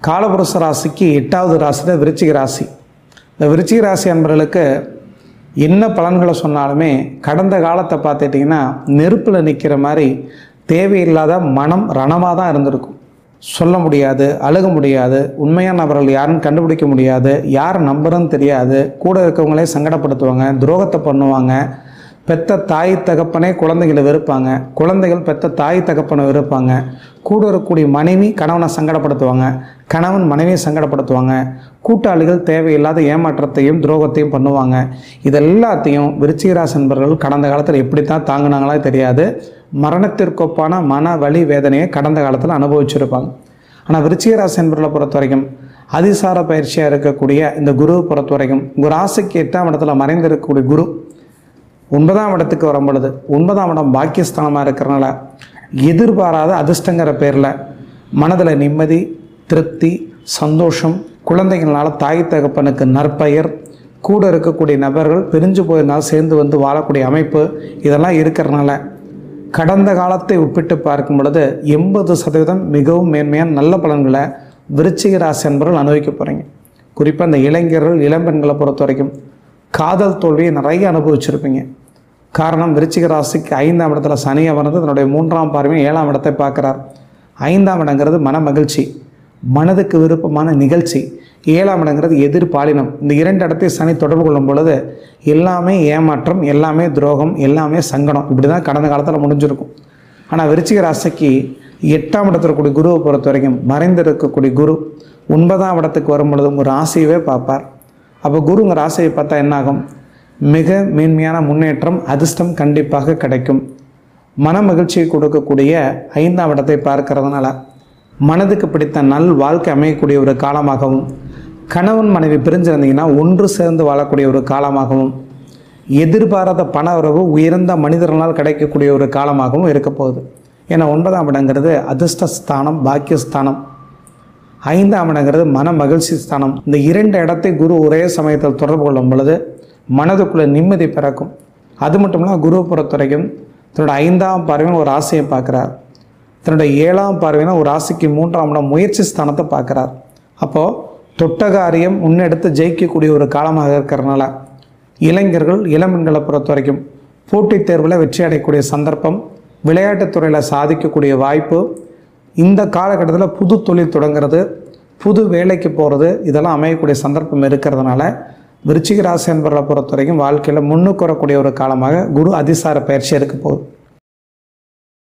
காலபுருஷ ராசிக்கு 8வது ராசி தான் விருச்சிக ராசி. இந்த விருச்சிக ராசி அன்பர்களுக்கு என்ன பலன்களை சொன்னாலுமே கடந்த காலத்தை பார்த்துட்டிங்கன்னா நெருப்பில் நிற்கிற மாதிரி தேவையில்லாத மனம் ரணமாக தான் இருந்திருக்கும். சொல்ல முடியாது, அழுக முடியாது, உண்மையான நபர்கள் யாருன்னு கண்டுபிடிக்க முடியாது, யார் நம்புறன்னு தெரியாது, கூட இருக்கவங்களே சங்கடப்படுத்துவாங்க, துரோகத்தை பண்ணுவாங்க. பெத்த தாய் தகப்பனே குழந்தைகளை வெறுப்பாங்க, குழந்தைகள் பெத்த தாய் தகப்பனை வெறுப்பாங்க. கூட இருக்கக்கூடிய மனைவி கணவனை சங்கடப்படுத்துவாங்க, கணவன் மனைவியை சங்கடப்படுத்துவாங்க. கூட்டாளிகள் தேவையில்லாத ஏமாற்றத்தையும் துரோகத்தையும் பண்ணுவாங்க. இதெல்லாத்தையும் விருச்சிக ராசி நண்பர்கள் கடந்த காலத்தில் எப்படித்தான் தாங்கினாங்களா தெரியாது. மரணத்திற்கொப்பான மன வலி வேதனையை கடந்த காலத்தில் அனுபவிச்சிருப்பாங்க. ஆனால் விருச்சிக ராசி நண்பர்களை பொறுத்த வரைக்கும் அதிசார பயிற்சியாக இருக்கக்கூடிய இந்த குருவை பொறுத்த வரைக்கும் உங்கள் ராசிக்கு 8ஆம் இடத்துல மறைந்திருக்கக்கூடிய குரு 9ஆம் இடத்துக்கு வரும் பொழுது 9ஆம் இடம் பாக்கியஸ்தானமாக இருக்கிறனால எதிர்பாராத அதிர்ஷ்டங்கிற பேரில் மனதில் நிம்மதி, திருப்தி, சந்தோஷம், குழந்தைகளால் தாய் தகப்பனுக்கு நற்பெயர், கூட இருக்கக்கூடிய நபர்கள் பிரிஞ்சு போயிருந்தால் சேர்ந்து வந்து வாழக்கூடிய அமைப்பு இதெல்லாம் இருக்கிறனால கடந்த காலத்தை ஒப்பிட்டு பார்க்கும் பொழுது 80% மிகவும் மேன்மையான நல்ல பலன்களை விருச்சிக ராசி என்பவர்கள் அனுபவிக்க போகிறீங்க. குறிப்பாக இந்த இளைஞர்கள் இளம்பெண்களை பொறுத்த வரைக்கும் காதல் தோல்வியை நிறைய அனுபவிச்சிருப்பீங்க. காரணம் விருச்சிக ராசிக்கு 5ஆம் இடத்துல சனி அமர்ந்து தன்னுடைய 3ஆம் பார்வையும் 7ஆம் இடத்தை பார்க்குறார். 5ஆம் இடங்கிறது மன மகிழ்ச்சி, மனதுக்கு விருப்பமான நிகழ்ச்சி. 7ஆம் இடங்கிறது எதிர்பாலினம். இந்த 2 இடத்தை சனி தொடர்பு கொள்ளும் பொழுது எல்லாமே ஏமாற்றம், எல்லாமே துரோகம், எல்லாமே சங்கடம். இப்படி தான் கடந்த காலத்தில் முடிஞ்சிருக்கும். ஆனால் விருச்சிக ராசிக்கு 8ஆம் இடத்துல இருக்கக்கூடிய குருவை பொறுத்த வரைக்கும் மறைந்திருக்கக்கூடிய குரு 9ஆம் இடத்துக்கு வரும் பொழுது ஒரு ராசியவே பார்ப்பார். அப்போ குருங்க ராசியை பார்த்தா என்னாகும்? மிக மேன்மையான முன்னேற்றம், அதிர்ஷ்டம் கண்டிப்பாக கிடைக்கும். மன மகிழ்ச்சியை கொடுக்கக்கூடிய 5ஆம் இடத்தை பார்க்கறதுனால மனதுக்கு பிடித்த நல் வாழ்க்கை அமையக்கூடிய ஒரு காலமாகவும், கணவன் மனைவி பிரிஞ்சிருந்தீங்கன்னா ஒன்று சேர்ந்து வாழக்கூடிய ஒரு காலமாகவும், எதிர்பாராத பண உறவு உயர்ந்த மனிதர்களால் கிடைக்கக்கூடிய ஒரு காலமாகவும் இருக்க போகுது. ஏன்னா 9ஆம் இடங்கிறது அதிர்ஷ்டஸ்தானம், பாக்கியஸ்தானம். 5ஆம் இடங்கிறது மன மகிழ்ச்சி ஸ்தானம். இந்த 2 இடத்தை குரு ஒரே சமயத்தில் தொடர்பு கொள்ளும் பொழுது மனதுக்குள்ளே நிம்மதி பிறக்கும். அது மட்டும் இல்லாமல் குருவை பொறுத்த வரைக்கும் தன்னோட 5ஆம் பார்வையில் ஒரு ராசியை பார்க்குறார். தன்னுடைய 7ஆம் பார்வையில் ஒரு ராசிக்கு 3ஆம் இடம் முயற்சி ஸ்தானத்தை பார்க்குறார். அப்போது தொட்டகாரியம் முன்னெடுத்து ஜெயிக்கக்கூடிய ஒரு காலமாக இருக்கிறதுனால இளைஞர்கள் இளம்பெண்களை பொறுத்த வரைக்கும் போட்டித் தேர்வில் வெற்றி அடையக்கூடிய சந்தர்ப்பம், விளையாட்டுத்துறையில் சாதிக்கக்கூடிய வாய்ப்பு, இந்த காலகட்டத்தில் புது தொழில் தொடங்கிறது, புது வேலைக்கு போகிறது, இதெல்லாம் அமையக்கூடிய சந்தர்ப்பம் இருக்கிறதுனால விருச்சிக ராசி என்பவர்களை பொறுத்த வரைக்கும் வாழ்க்கையில் முன்னுக்கு வரக்கூடிய ஒரு காலமாக குரு அதிசார பயிற்சி இருக்க போகுது.